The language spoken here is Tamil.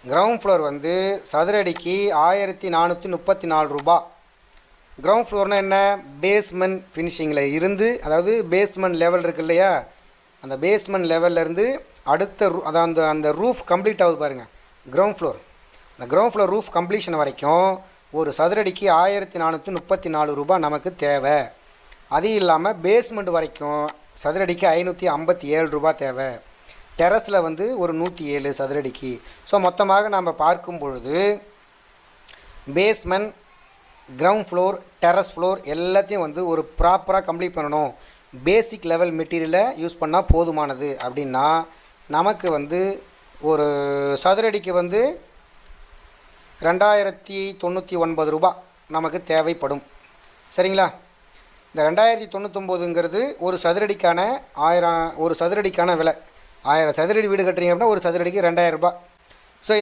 கிரவுண்ட் ஃப்ளோர் வந்து சதுரடிக்கு 1434 ரூபா. கிரவுண்ட் ஃப்ளோர்னால் என்ன? பேஸ்மெண்ட் ஃபினிஷிங்கில் இருந்து, அதாவது பேஸ்மெண்ட் லெவல் இருக்குது இல்லையா, அந்த பேஸ்மெண்ட் லெவல்லேருந்து அடுத்த அதாவது அந்த ரூஃப் கம்ப்ளீட் ஆகுது பாருங்கள், கிரவுண்ட் ஃப்ளோர். அந்த கிரவுண்ட் ஃப்ளோர் ரூஃப் கம்ப்ளீஷன் வரைக்கும் ஒரு சதுரடிக்கு 1434 ரூபா நமக்கு தேவை. அது இல்லாமல் பேஸ்மெண்ட் வரைக்கும் சதுரடிக்கு 557 ரூபா தேவை. டெரஸில் வந்து ஒரு 107 சதுரடிக்கு. ஸோ மொத்தமாக நம்ம பார்க்கும் பொழுது basement, ground floor, terrace floor எல்லாத்தையும் வந்து ஒரு ப்ராப்பராக கம்ப்ளீட் பண்ணணும். பேசிக் லெவல் மெட்டீரியலை யூஸ் பண்ணால் போதுமானது அப்படின்னா நமக்கு வந்து ஒரு சதுரடிக்கு வந்து 2099 ரூபா நமக்கு தேவைப்படும். சரிங்களா? இந்த 2099ங்கிறது ஒரு சதுரடிக்கான 1000 ஒரு சதுரடிக்கான விலை. 1000 சதுரடி வீடு கட்டுறீங்க அப்படின்னா ஒரு சதுரடிக்கு 2000 ரூபா.